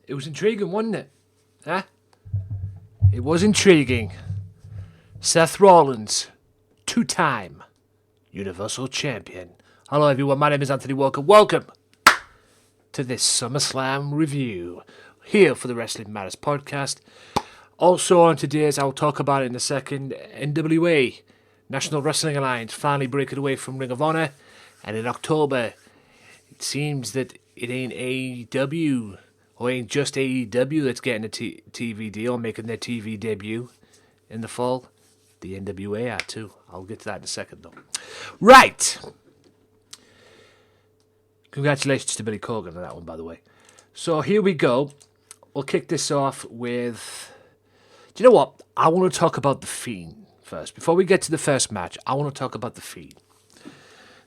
It was intriguing, wasn't it? Huh? It was intriguing. Seth Rollins, two-time Universal Champion. Hello, everyone. My name is Anthony Walker. Welcome to this SummerSlam review here for the Wrestling Matters podcast. Also on today's, I'll talk about it in a second, NWA, National Wrestling Alliance, finally breaking away from Ring of Honor. And in October, it seems that it ain't AEW, or ain't just AEW that's getting a TV deal, making their TV debut in the fall. The NWA are too. I'll get to that in a second, though. Right. Congratulations to Billy Corgan on that one, by the way. So here we go. We'll kick this off with... Do you know what? I want to talk about The Fiend first. Before we get to the first match, I want to talk about The Fiend.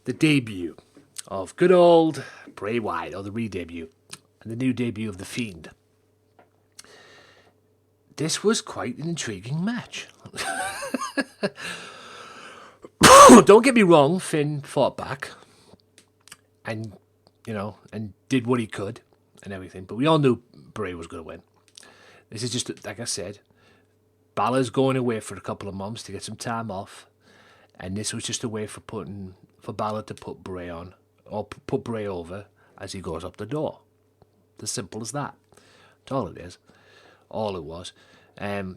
The debut of good old Bray Wyatt, or the re-debut, and the new debut of The Fiend. This was quite an intriguing match. Don't get me wrong, Finn fought back and, and did what he could and everything, but we all knew Bray was going to win. This is just, like I said, Balor's going away for a couple of months to get some time off, and this was just a way for Balor to put Bray on, or put Bray over as he goes up the door. As simple as that. That's all it is. All it was.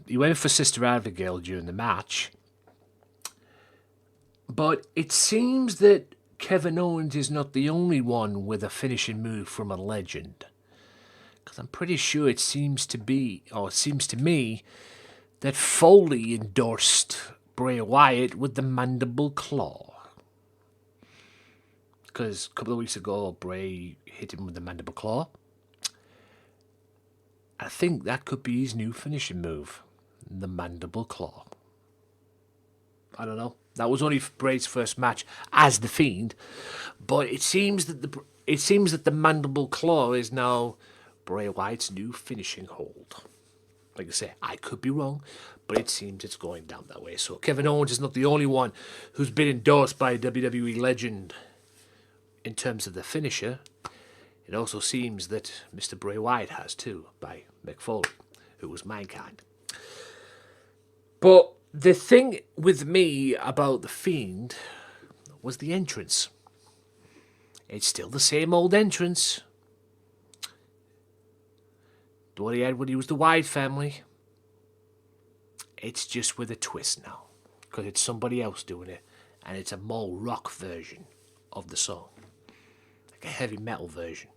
He went for Sister Abigail during the match, but it seems that Kevin Owens is not the only one with a finishing move from a legend. Because I'm pretty sure it seems to me, that Foley endorsed Bray Wyatt with the mandible claw. Because a couple of weeks ago, Bray hit him with the mandible claw. I think that could be his new finishing move, the mandible claw. I don't know. That was only Bray's first match as the Fiend, but it seems that the mandible claw is now Bray Wyatt's new finishing hold. Like I say, I could be wrong, but it seems it's going down that way. So Kevin Owens is not the only one who's been endorsed by a WWE legend in terms of the finisher. It also seems that Mr. Bray Wyatt has too, by Mick Foley, who was Mankind. But the thing with me about The Fiend was the entrance. It's still the same old entrance. The one he had when he was the Wyatt family. It's just with a twist now, because it's somebody else doing it, and it's a more rock version of the song. Like a heavy metal version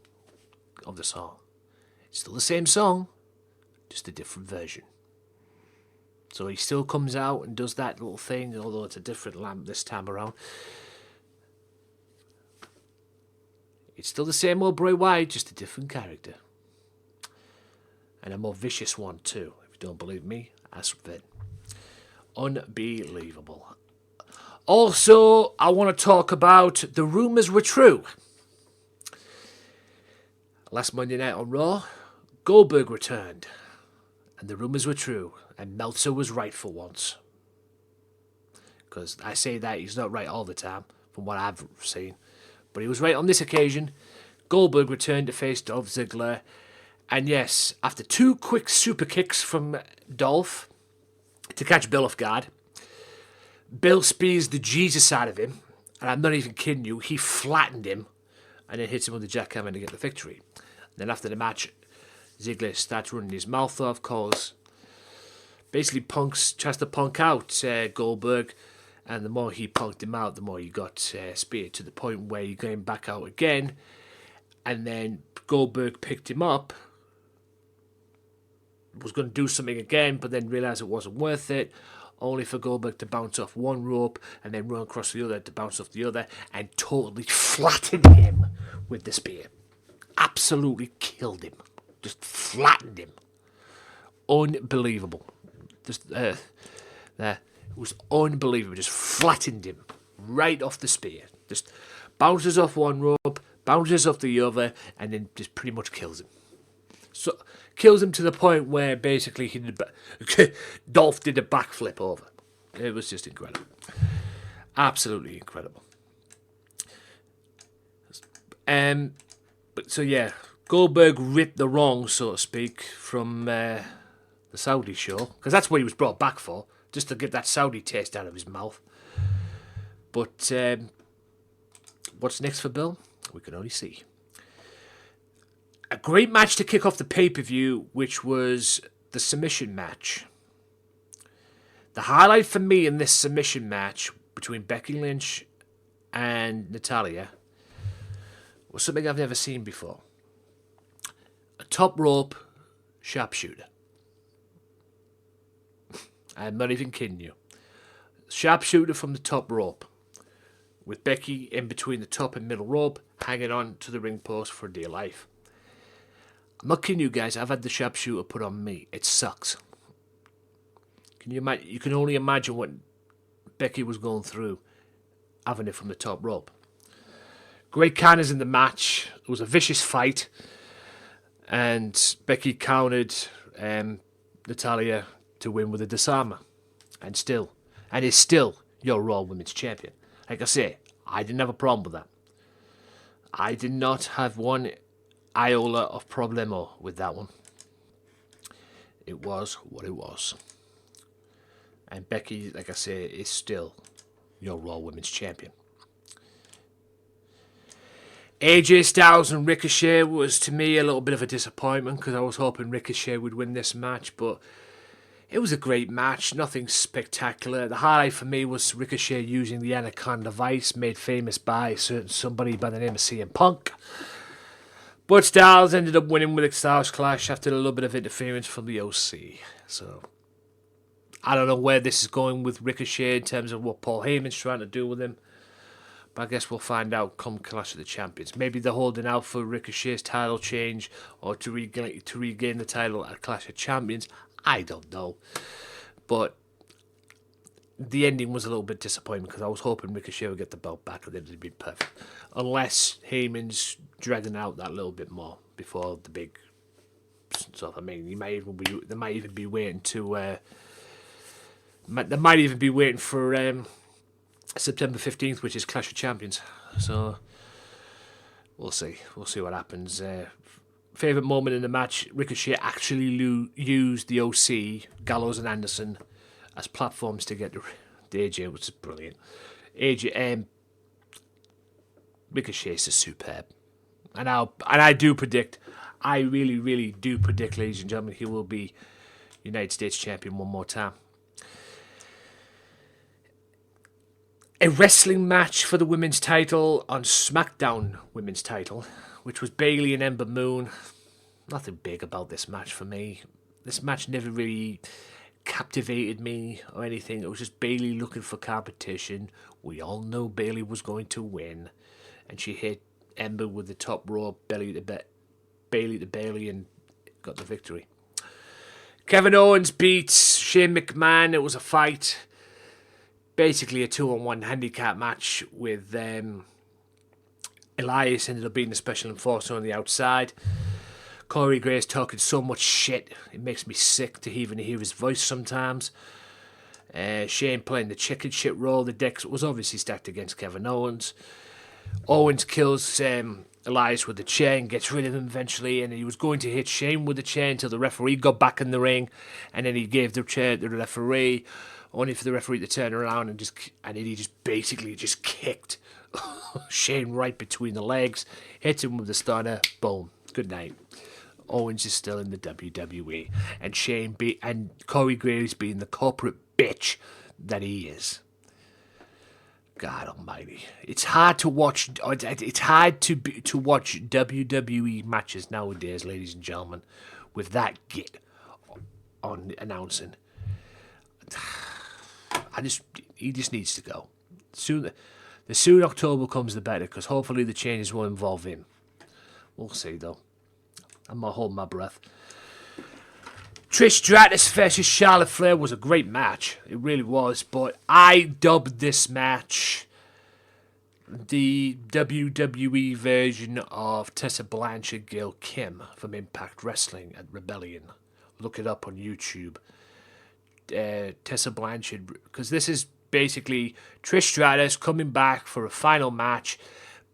of the song. It's still the same song, just a different version. So he still comes out and does that little thing, although it's a different lamp this time around. It's still the same old Bray Wyatt, just a different character. And a more vicious one too. If you don't believe me, ask Vin. Unbelievable. Also, I want to talk about the rumours were true. Last Monday night on Raw, Goldberg returned. And the rumours were true. And Meltzer was right for once. Because I say that, he's not right all the time, from what I've seen. But he was right on this occasion. Goldberg returned to face Dolph Ziggler. And yes, after two quick super kicks from Dolph to catch Bill off guard, Bill spears the Jesus out of him. And I'm not even kidding you, he flattened him. And then hits him with the jackhammer to get the victory. Then after the match, Ziggler starts running his mouth off, basically tries to punk out Goldberg, and the more he punked him out, the more he got speared, to the point where he came back out again, and then Goldberg picked him up, was going to do something again, but then realised it wasn't worth it, only for Goldberg to bounce off one rope and then run across the other to bounce off the other and totally flatten him with the spear. Absolutely killed him. Just flattened him. Unbelievable. It was unbelievable. Just flattened him right off the spear. Just bounces off one rope, bounces off the other, and then just pretty much kills him. So kills him to the point where basically Dolph did a backflip over. It was just incredible. Absolutely incredible. But so yeah, Goldberg ripped the wrong, so to speak, from the Saudi show, because that's what he was brought back for, just to get that Saudi taste out of his mouth. But what's next for Bill? We can only see. A great match to kick off the pay-per-view, which was the submission match. The highlight for me in this submission match between Becky Lynch and Natalya was something I've never seen before. A top rope sharpshooter. I'm not even kidding you. Sharpshooter from the top rope, with Becky in between the top and middle rope, hanging on to the ring post for dear life. I'm not kidding you guys, I've had the sharpshooter put on me. It sucks. Can you imagine? You can only imagine what Becky was going through having it from the top rope. Great counters in the match. It was a vicious fight. And Becky countered Natalya to win with a disarmer. And is still your Raw Women's Champion. Like I say, I didn't have a problem with that. I did not have one iota of problemo with that one. It was what it was. And Becky, like I say, is still your Raw Women's Champion. AJ Styles and Ricochet was, to me, a little bit of a disappointment because I was hoping Ricochet would win this match, but it was a great match, nothing spectacular. The highlight for me was Ricochet using the Anaconda Vice, made famous by somebody by the name of CM Punk. But Styles ended up winning with a Styles Clash after a little bit of interference from the OC. So I don't know where this is going with Ricochet in terms of what Paul Heyman's trying to do with him. But I guess we'll find out come Clash of the Champions. Maybe they're holding out for Ricochet's title change or to regain the title at Clash of Champions. I don't know. But the ending was a little bit disappointing because I was hoping Ricochet would get the belt back and it would be perfect. Unless Heyman's dragging out that little bit more before the big stuff. I mean, they might even be waiting for September 15th, which is Clash of Champions. So we'll see. We'll see what happens. Favourite moment in the match, Ricochet actually used the OC, Gallows and Anderson, as platforms to get to AJ, which is brilliant. Ricochet is superb. And I do predict, I really, really do predict, ladies and gentlemen, he will be United States Champion one more time. A wrestling match for the women's title on SmackDown women's title, which was Bayley and Ember Moon. Nothing big about this match for me. This match never really captivated me or anything. It was just Bayley looking for competition. We all know Bayley was going to win. And she hit Ember with the top rope, Bayley to Bayley, and got the victory. Kevin Owens beats Shane McMahon. It was a fight. Basically a 2-on-1 handicap match with Elias ended up being the special enforcer on the outside. Corey Graves talking so much shit, it makes me sick to even hear his voice sometimes. Shane playing the chicken shit role. The deck was obviously stacked against Kevin Owens. Owens kills Elias with the chair and gets rid of him eventually, and he was going to hit Shane with the chair until the referee got back in the ring, and then he gave the chair to the referee, only for the referee to turn around and he just basically kicked Shane right between the legs, hits him with the stunner, boom, good night. Owens is still in the WWE, and Corey Graves being the corporate bitch that he is. God Almighty, it's hard to watch. It's hard to watch WWE matches nowadays, ladies and gentlemen, with that git on announcing. He just needs to go. The sooner October comes, the better, because hopefully the changes will involve him. We'll see, though. I'm not holding my breath. Trish Stratus versus Charlotte Flair was a great match. It really was, but I dubbed this match the WWE version of Tessa Blanchard Gail Kim from Impact Wrestling at Rebellion. Look it up on YouTube. Tessa Blanchard, because this is basically Trish Stratus coming back for a final match,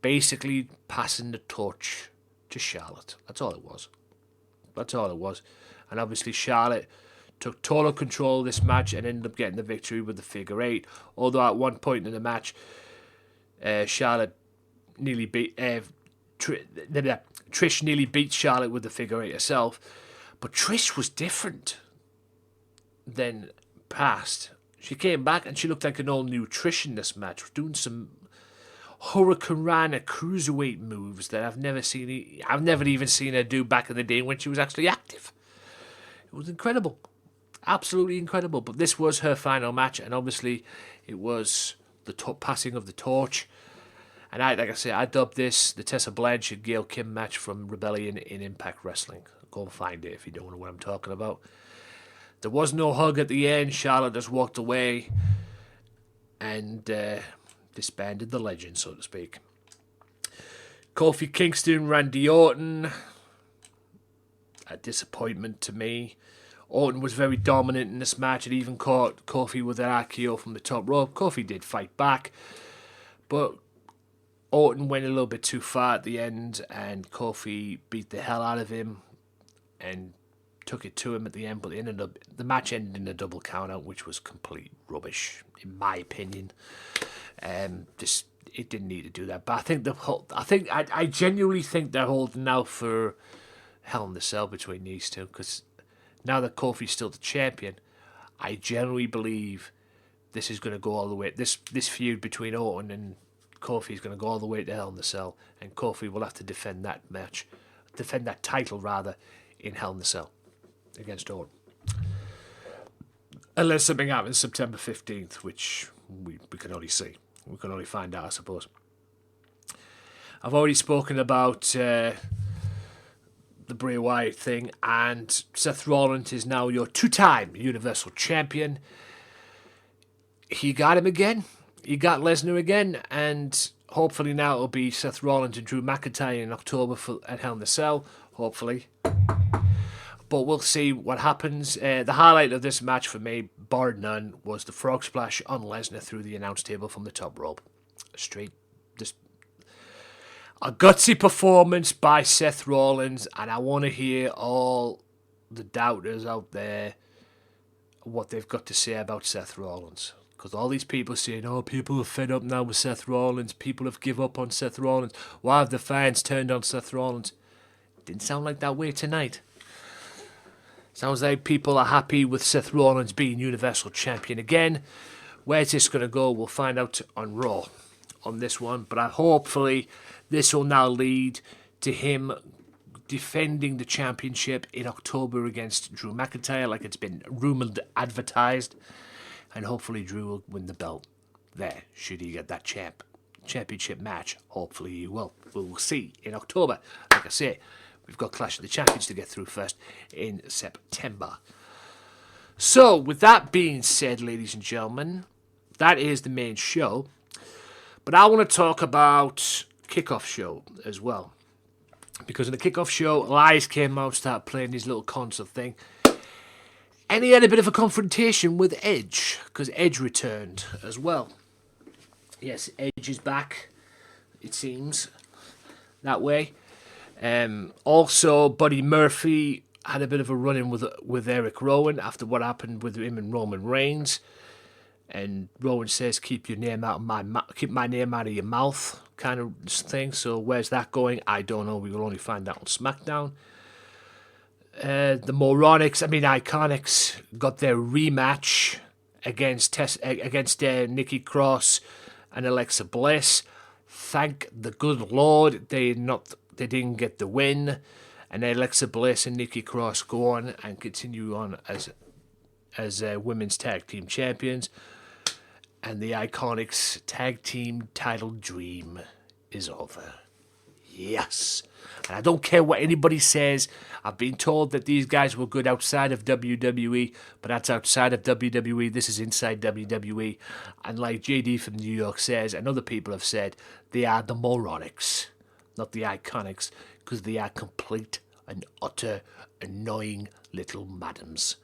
basically passing the torch to Charlotte. That's all it was. That's all it was. And obviously Charlotte took total control of this match and ended up getting the victory with the figure eight. Although at one point in the match, Charlotte nearly beat Trish nearly beat Charlotte with the figure eight herself. But Trish was different than past. She came back and she looked like an all-new Trish in this match, doing some Hurricane Rana cruiserweight moves that I've never even seen her do back in the day when she was actually active. It was incredible. Absolutely incredible. But this was her final match, and obviously it was the passing of the torch. And I dubbed this the Tessa Blanchard Gail Kim match from Rebellion in Impact Wrestling. Go and find it if you don't know what I'm talking about. There was no hug at the end. Charlotte just walked away and disbanded the legend, so to speak. Kofi Kingston, Randy Orton. A disappointment to me. Orton was very dominant in this match and even caught Kofi with an RKO from the top rope. Kofi did fight back, but Orton went a little bit too far at the end and Kofi beat the hell out of him and took it to him at the end, but the match ended in a double count out, which was complete rubbish, in my opinion. It didn't need to do that. But I genuinely think they're holding out for Hell in the Cell between these two, because now that Kofi's still the champion, I generally believe this is going to go all the way. This feud between Orton and Kofi is going to go all the way to Hell in the Cell, and Kofi will have to defend that title rather, in Hell in the Cell against Orton. Unless something happens September 15th, which we can only see. We can only find out, I suppose. I've already spoken about the Bray Wyatt thing, and Seth Rollins is now your two-time Universal Champion. He got him again. He got Lesnar again, and hopefully now it'll be Seth Rollins and Drew McIntyre in October at Hell in the Cell, hopefully. But we'll see what happens. The highlight of this match for me, bar none, was the frog splash on Lesnar through the announce table from the top rope. Just a gutsy performance by Seth Rollins, and I want to hear all the doubters out there what they've got to say about Seth Rollins. Because all these people saying, oh, people are fed up now with Seth Rollins. People have given up on Seth Rollins. Why have the fans turned on Seth Rollins? Didn't sound like that way tonight. Sounds like people are happy with Seth Rollins being Universal Champion again. Where's this going to go? We'll find out on Raw on this one. But hopefully this will now lead to him defending the championship in October against Drew McIntyre, like it's been rumoured, advertised. And hopefully Drew will win the belt there, should he get that championship match. Hopefully he will. We'll see in October. Like I say, we've got Clash of the Champions to get through first in September. So, with that being said, ladies and gentlemen, that is the main show. But I want to talk about Kickoff Show as well. Because in the Kickoff Show, Elias came out, started playing his little concert thing. And he had a bit of a confrontation with Edge, because Edge returned as well. Yes, Edge is back, it seems, that way. Also, Buddy Murphy had a bit of a run-in with Eric Rowan after what happened with him and Roman Reigns. And Rowan says, keep my name out of your mouth, kind of thing. So where's that going? I don't know. We will only find out on SmackDown. The Iconics got their rematch against Nikki Cross and Alexa Bliss. Thank the good Lord they didn't get the win, and Alexa Bliss and Nikki Cross go on and continue on as women's tag team champions, and the Iconics tag team title dream is over. Yes. And I don't care what anybody says. I've been told that these guys were good outside of WWE, but that's outside of WWE. This is inside WWE. And like JD from New York says, and other people have said, they are the moronics, not the Iconics, because they are complete and utter annoying little madams.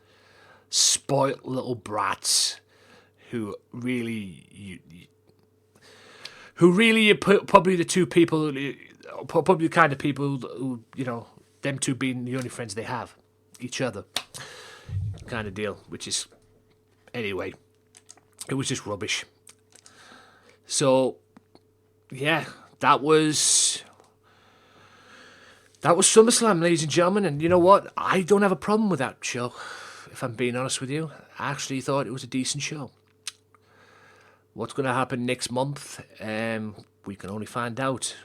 Spoilt little brats who really are probably the two people probably the kind of people who, you know, them two being the only friends they have, each other, kind of deal. Which is, anyway, it was just rubbish. So, yeah, that was SummerSlam, ladies and gentlemen. And you know what? I don't have a problem with that show, if I'm being honest with you. I actually thought it was a decent show. What's going to happen next month? We can only find out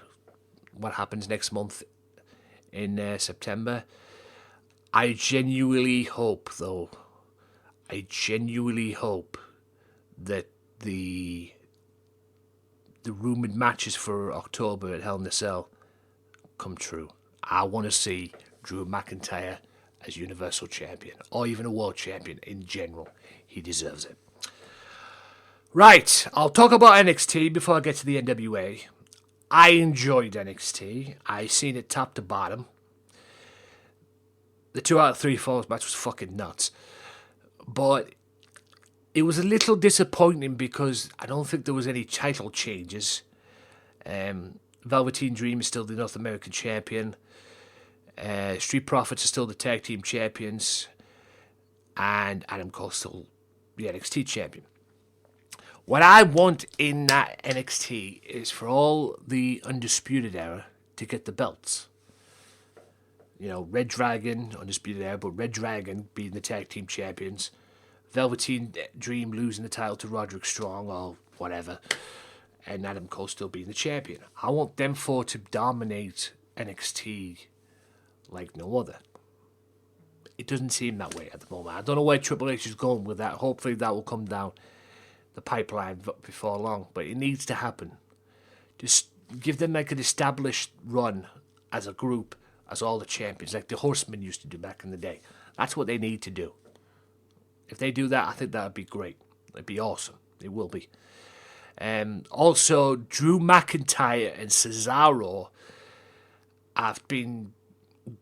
what happens next month in September. I genuinely hope, though, that the rumoured matches for October at Hell in a Cell come true. I want to see Drew McIntyre as Universal Champion, or even a World Champion in general. He deserves it. Right, I'll talk about NXT before I get to the NWA. I enjoyed NXT. I seen it top to bottom. The 2 out of 3 falls match was fucking nuts. But it was a little disappointing because I don't think there was any title changes. Velveteen Dream is still the North American champion. Street Profits are still the tag team champions. And Adam Cole's still the NXT champion. What I want in that NXT is for all the Undisputed Era to get the belts. You know, Red Dragon, Undisputed Era, but Red Dragon being the tag team champions. Velveteen Dream losing the title to Roderick Strong or whatever. And Adam Cole still being the champion. I want them four to dominate NXT like no other. It doesn't seem that way at the moment. I don't know where Triple H is going with that. Hopefully that will come down the pipeline before long. But it needs to happen. Just give them like an established run as a group, as all the champions, like the Horsemen used to do back in the day. That's what they need to do. If they do that, I think that would be great. It'd be awesome. It will be. Also, Drew McIntyre and Cesaro have been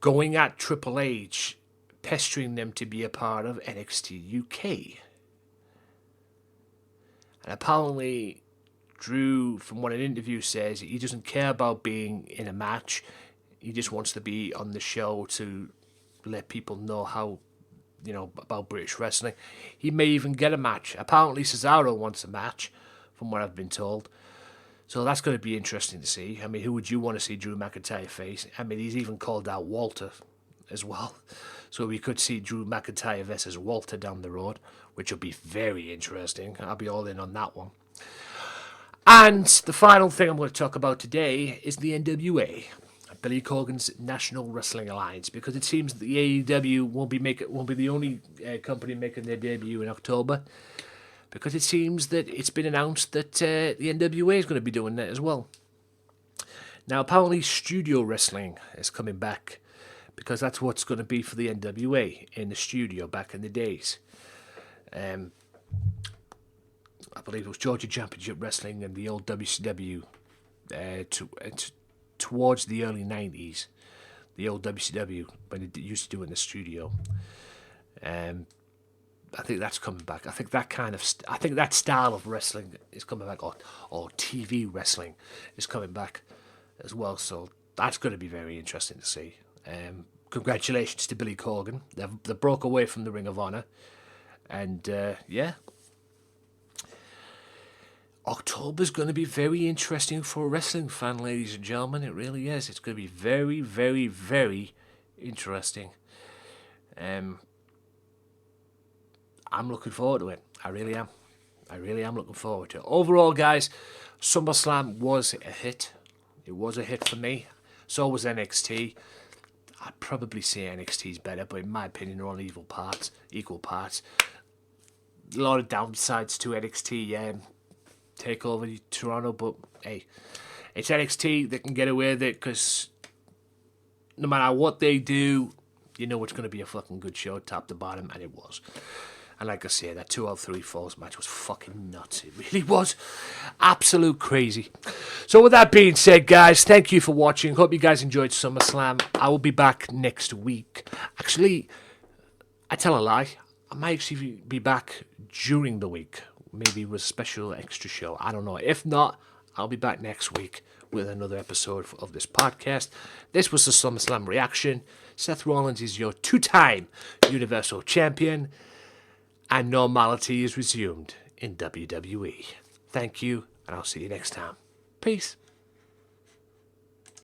going at Triple H, pestering them to be a part of NXT UK. And apparently, Drew, from what an interview says, he doesn't care about being in a match. He just wants to be on the show to let people know how, you know, about British wrestling. He may even get a match. Apparently, Cesaro wants a match, from what I've been told. So that's going to be interesting to see. I mean, who would you want to see Drew McIntyre face? I mean, he's even called out Walter as well. So we could see Drew McIntyre versus Walter down the road, which will be very interesting. I'll be all in on that one. And the final thing I'm going to talk about today is the NWA, Billy Corgan's National Wrestling Alliance, because it seems that the AEW won't be the only company making their debut in October, because it seems that it's been announced that the NWA is going to be doing that as well. Now, apparently, studio wrestling is coming back, because that's what's going to be for the NWA in the studio back in the days. I believe it was Georgia Championship Wrestling and the old WCW towards the early 90s. The old WCW, when it used to do it in the studio. I think that's coming back. I think that style of wrestling is coming back, or TV wrestling is coming back as well. So that's going to be very interesting to see. Congratulations to Billy Corgan. They broke away from the Ring of Honor, and yeah, October's going to be very interesting for a wrestling fan, ladies and gentlemen. It really is. It's going to be very, very, very interesting. I'm looking forward to it. I really am. I really am looking forward to it. Overall, guys, SummerSlam was a hit. It was a hit for me. So was NXT. I'd probably say NXT's better, but in my opinion, they're all equal parts. A lot of downsides to NXT. Take over Toronto, but hey, it's NXT. They can get away with it because no matter what they do, you know it's going to be a fucking good show, top to bottom, and it was. And like I say, that 2 out of 3 falls match was fucking nuts. It really was. Absolute crazy. So with that being said, guys, thank you for watching. Hope you guys enjoyed SummerSlam. I will be back next week. Actually, I tell a lie. I might actually be back during the week. Maybe with a special extra show. I don't know. If not, I'll be back next week with another episode of this podcast. This was the SummerSlam reaction. Seth Rollins is your 2-time Universal Champion, and normality is resumed in WWE. Thank you, and I'll see you next time. Peace.